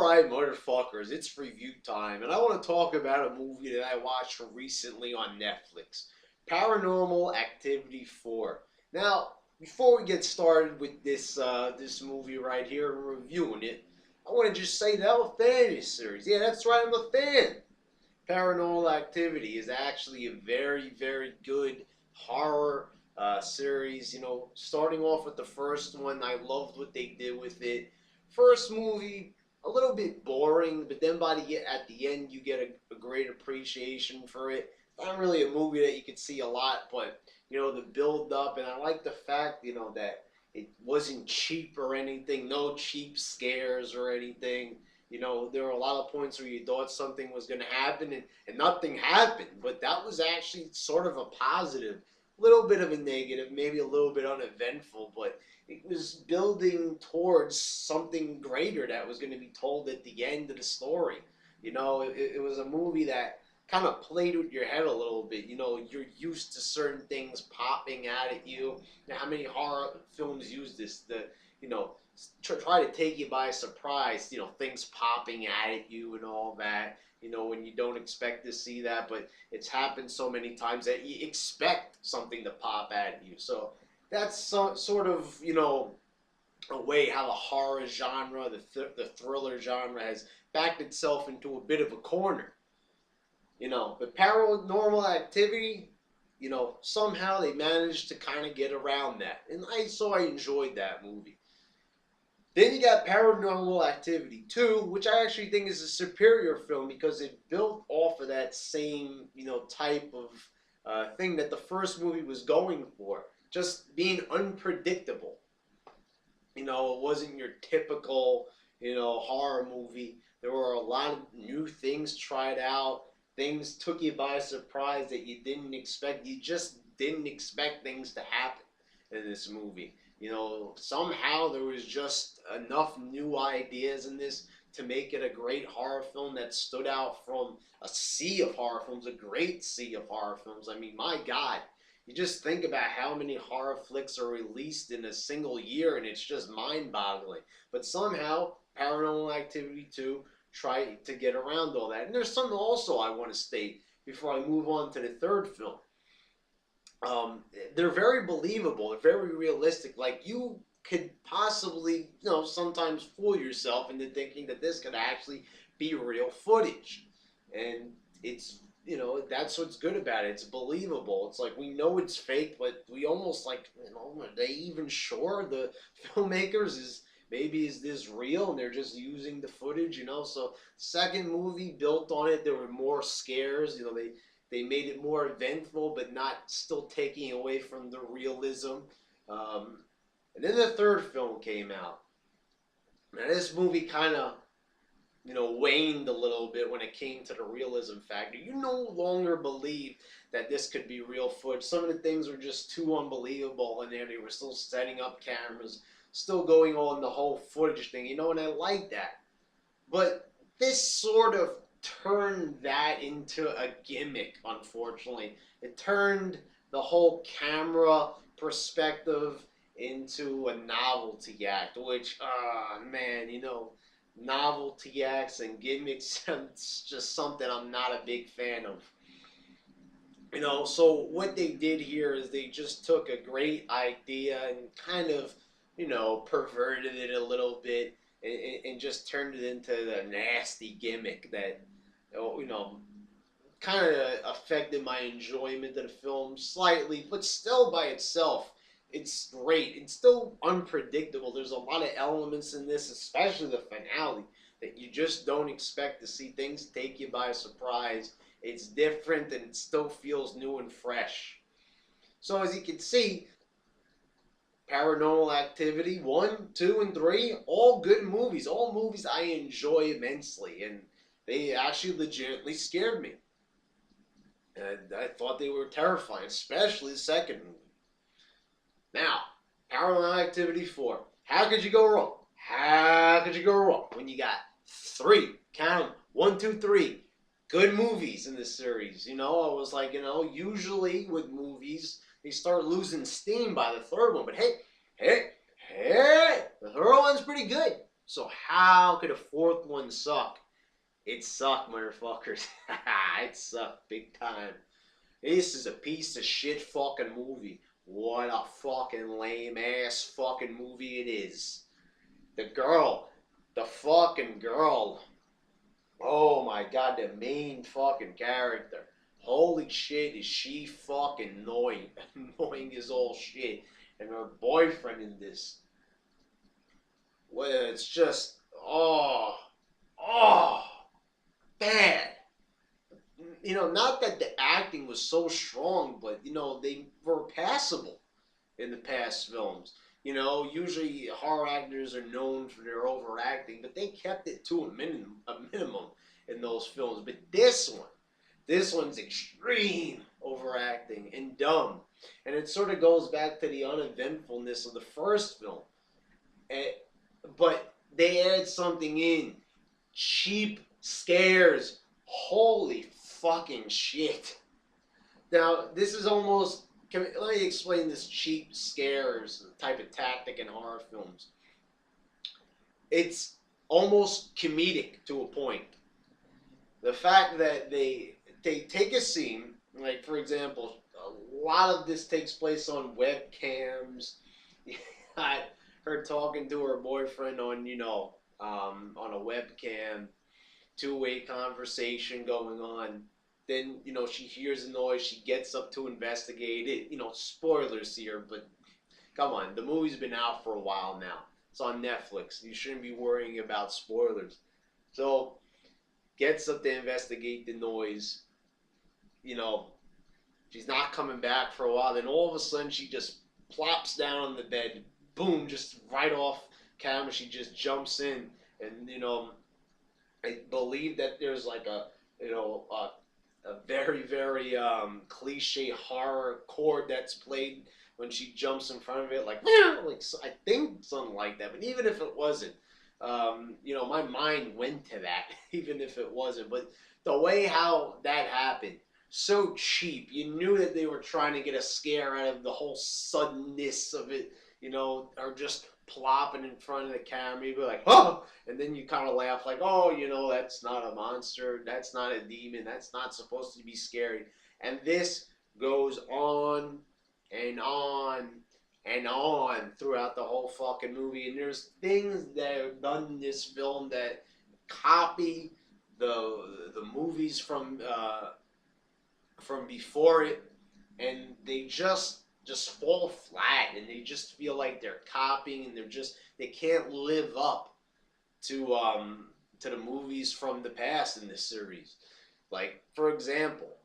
Alright, motherfuckers, it's review time, and I want to talk about a movie that I watched recently on Netflix, Paranormal Activity 4. Now, before we get started with this movie right here and reviewing it, I want to just say that I'm a fan of this series. Yeah, that's right, I'm a fan. Paranormal Activity is actually a very, very good horror series. You know, starting off with the first one, I loved what they did with it. First movie, a little bit boring, but then at the end, you get a great appreciation for it. Not really a movie that you could see a lot, but you know the build up, and I like the fact that it wasn't cheap or anything. No cheap scares or anything. You know, there were a lot of points where you thought something was going to happen and nothing happened. But that was actually sort of a positive, a little bit of a negative, maybe a little bit uneventful, but it was building towards something greater that was going to be told at the end of the story. You know, it was a movie that kind of played with your head a little bit. You know, you're used to certain things popping out at you. Now, how many horror films use this? You know, try to take you by surprise, you know, things popping at you and all that, you know, when you don't expect to see that, but it's happened so many times that you expect something to pop at you. So that's sort of, you know, a way how the horror genre, the thriller genre has backed itself into a bit of a corner, you know. But Paranormal Activity, you know, somehow they managed to kind of get around that, and I enjoyed that movie. Then you got Paranormal Activity 2, which I actually think is a superior film because it built off of that same, you know, type of thing that the first movie was going for. Just being unpredictable. You know, it wasn't your typical, you know, horror movie. There were a lot of new things tried out. Things took you by surprise that you didn't expect. You just didn't expect things to happen in this movie. You know, somehow there was just enough new ideas in this to make it a great horror film that stood out from a sea of horror films, a great sea of horror films. I mean, my God, you just think about how many horror flicks are released in a single year, and it's just mind-boggling. But somehow, Paranormal Activity 2 tried to get around all that. And there's something also I want to state before I move on to the third film. They're very believable. They're very realistic. Like, you could possibly, you know, sometimes fool yourself into thinking that this could actually be real footage. And it's, you know, that's what's good about it. It's believable. It's like we know it's fake, but we almost like, you know, are they even sure, the filmmakers, is this real and they're just using the footage, you know? So second movie built on it. There were more scares, you know, they made it more eventful, but not still taking away from the realism. And then the third film came out. Now this movie kind of, you know, waned a little bit when it came to the realism factor. You no longer believe that this could be real footage. Some of the things were just too unbelievable, and they were still setting up cameras, still going on the whole footage thing, you know, and I like that. But this sort of turned that into a gimmick, unfortunately. It turned the whole camera perspective into a novelty act, which, man, you know, novelty acts and gimmicks, it's just something I'm not a big fan of. You know, so what they did here is they just took a great idea and kind of, you know, perverted it a little bit and just turned it into the nasty gimmick that, you know, kind of affected my enjoyment of the film slightly, but still by itself, it's great. It's still unpredictable. There's a lot of elements in this, especially the finale, that you just don't expect to see. Things take you by surprise. It's different and it still feels new and fresh. So as you can see, Paranormal Activity 1, 2, and 3, all good movies. All movies I enjoy immensely, and they actually legitimately scared me. And I thought they were terrifying, especially the second movie. Now, Paranormal Activity 4. How could you go wrong? How could you go wrong when you got 3, count them, 1, 2, 3, good movies in this series? You know, I was like, you know, usually with movies, they start losing steam by the third one. But hey, the third one's pretty good. So how could a fourth one suck? It sucked, motherfuckers. It sucked big time. This is a piece of shit fucking movie. What a fucking lame ass fucking movie it is. The girl, the fucking girl. Oh my god, the main fucking character. Holy shit, is she fucking annoying. Annoying as all shit. And her boyfriend in this. Well, it's just, oh, bad. Not that the acting was so strong, but they were passable in the past films. Usually horror actors are known for their overacting, but they kept it to a minimum in those films. But this one's extreme overacting and dumb, and it sort of goes back to the uneventfulness of the first film. Eh, but they add something in, cheap scares. Holy fucking shit. Now, this is almost. Let me explain this cheap scares type of tactic in horror films. It's almost comedic to a point. The fact that they take a scene, like for example, a lot of this takes place on webcams. Got her talking to her boyfriend on a webcam, two-way conversation going on. Then she hears a noise. She gets up to investigate it. Spoilers here, but come on, the movie's been out for a while now. It's on Netflix. You shouldn't be worrying about spoilers. So gets up to investigate the noise. You know, she's not coming back for a while. Then all of a sudden, she just plops down on the bed. Boom, just right off camera. She just jumps in, and I believe that there's like a very very cliche horror chord that's played when she jumps in front of it, like I think something like that. But even if it wasn't, my mind went to that. Even if it wasn't, but the way how that happened, so cheap. You knew that they were trying to get a scare out of the whole suddenness of it, or just plopping in front of the camera. You'd be like, oh, and then you kind of laugh like, oh, that's not a monster, that's not a demon, that's not supposed to be scary. And this goes on and on and on throughout the whole fucking movie. And there's things that are done in this film that copy the movies from before it, and they just fall flat, and they just feel like they're copying, and they can't live up to the movies from the past in this series. Like for example,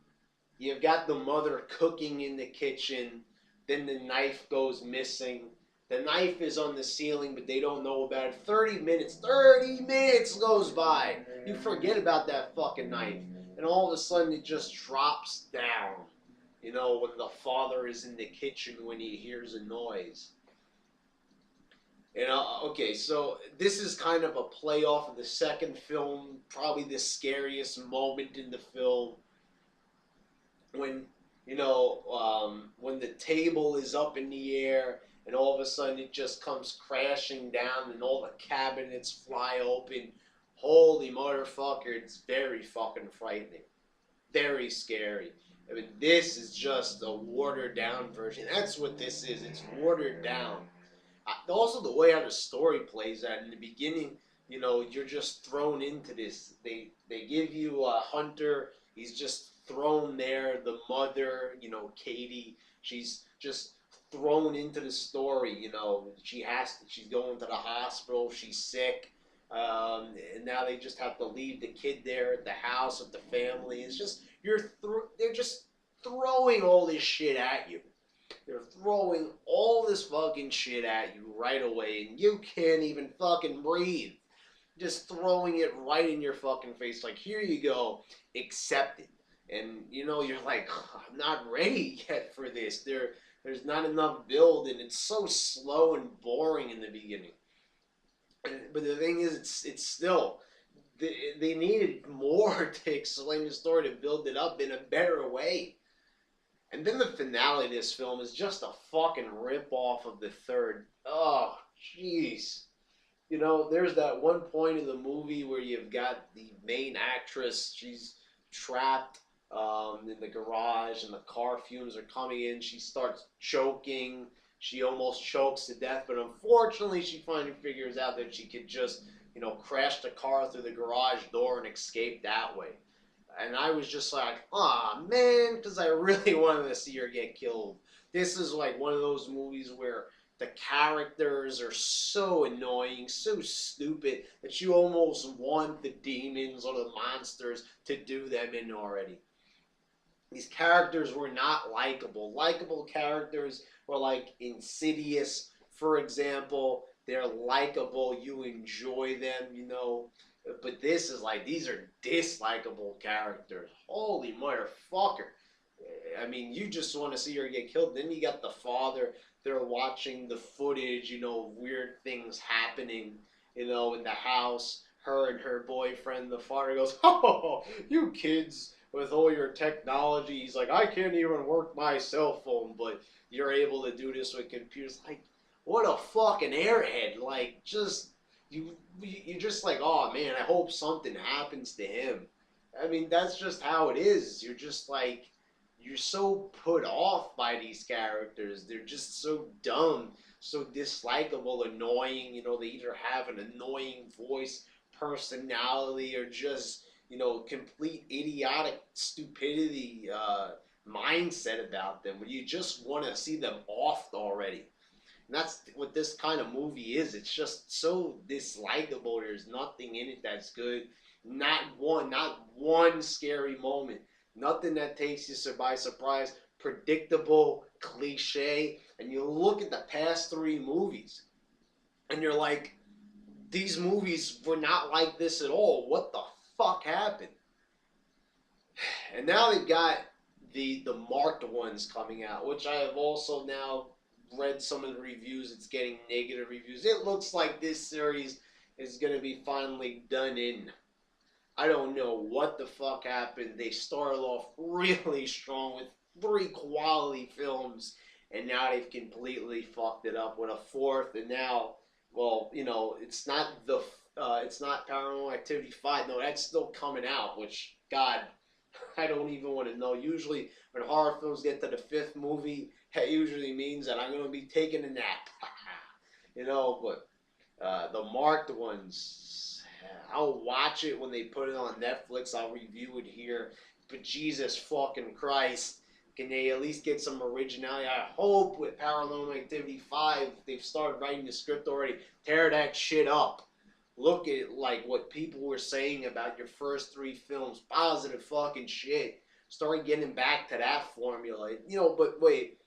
you've got the mother cooking in the kitchen, then the knife goes missing. The knife is on the ceiling, but they don't know about it. 30 minutes goes by. You forget about that fucking knife, and all of a sudden it just drops down. When the father is in the kitchen when he hears a noise. Okay, so this is kind of a play off of the second film, probably the scariest moment in the film, when when the table is up in the air and all of a sudden it just comes crashing down and all the cabinets fly open. Holy motherfucker, it's very fucking frightening, very scary. I mean, this is just a watered down version. That's what this is. It's watered down. Also, the way how the story plays out in the beginning, you're just thrown into this. They give you a hunter. He's just thrown there. The mother, Katie, she's just thrown into the story. She's going to the hospital. She's sick. And now they just have to leave the kid there at the house with the family. It's just they're just throwing all this shit at you. They're throwing all this fucking shit at you right away, and you can't even fucking breathe. Just throwing it right in your fucking face, like, here you go, accept it. And you're like, I'm not ready yet for this. There's not enough build, and it's so slow and boring in the beginning. But the thing is, it's still, they needed more to explain the story, to build it up in a better way. And then the finale of this film is just a fucking rip off of the third. Oh, jeez. You know, there's that one point in the movie where you've got the main actress. She's trapped in the garage, and the car fumes are coming in. She starts choking. She almost chokes to death, but unfortunately, she finally figures out that she could just, crash the car through the garage door and escape that way. And I was just like, ah, man, because I really wanted to see her get killed. This is like one of those movies where the characters are so annoying, so stupid, that you almost want the demons or the monsters to do them in already. These characters were not likable. Likable characters were like Insidious, for example. They're likable. You enjoy them. But this is like, these are dislikable characters. Holy motherfucker. I mean, you just want to see her get killed. Then you got the father. They're watching the footage, weird things happening, in the house. Her and her boyfriend. The father goes, "Oh, you kids with all your technology." He's like, "I can't even work my cell phone, but you're able to do this with computers." Like, what a fucking airhead. Like, just, you're just like, oh man, I hope something happens to him. I mean, that's just how it is. You're just like, you're so put off by these characters. They're just so dumb, so dislikable, annoying. They either have an annoying voice, personality, or just, complete idiotic stupidity mindset about them, where you just want to see them off already. And that's what this kind of movie is. It's just so dislikable. There's nothing in it that's good. Not one scary moment. Nothing that takes you by surprise. Predictable, cliche. And you look at the past three movies, and you're like, these movies were not like this at all. What the fuck happened? And now they've got the marked ones coming out, which I have also now read some of the reviews. It's getting negative reviews. It looks like this series is going to be finally done in. I don't know what the fuck happened. They started off really strong with three quality films, and now they've completely fucked it up with a fourth. And now, well, it's not Paranormal Activity 5. No, that's still coming out. Which, God, I don't even want to know. Usually, when horror films get to the fifth movie, that usually means that I'm going to be taking a nap. But the marked ones, I'll watch it when they put it on Netflix. I'll review it here. But Jesus fucking Christ, can they at least get some originality? I hope with Paranormal Activity 5, they've started writing the script already. Tear that shit up. Look at like what people were saying about your first three films. Positive fucking shit. Start getting back to that formula. But wait,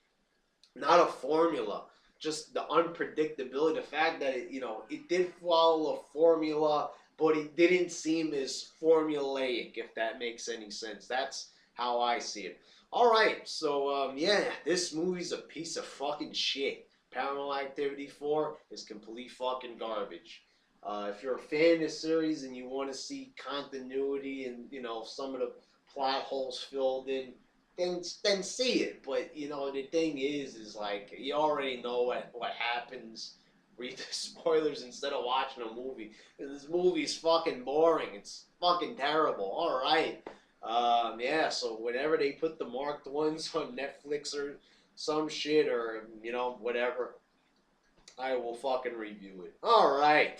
not a formula. Just the unpredictability. The fact that it did follow a formula, but it didn't seem as formulaic, if that makes any sense. That's how I see it. All right, so yeah, this movie's a piece of fucking shit. Paranormal Activity 4 is complete fucking garbage. If you're a fan of the series and you want to see continuity and some of the plot holes filled in, then see it. But the thing is like, you already know what happens. Read the spoilers instead of watching a movie. This movie's fucking boring. It's fucking terrible. All right. Yeah. So whenever they put the marked ones on Netflix or some shit, or whatever, I will fucking review it. All right.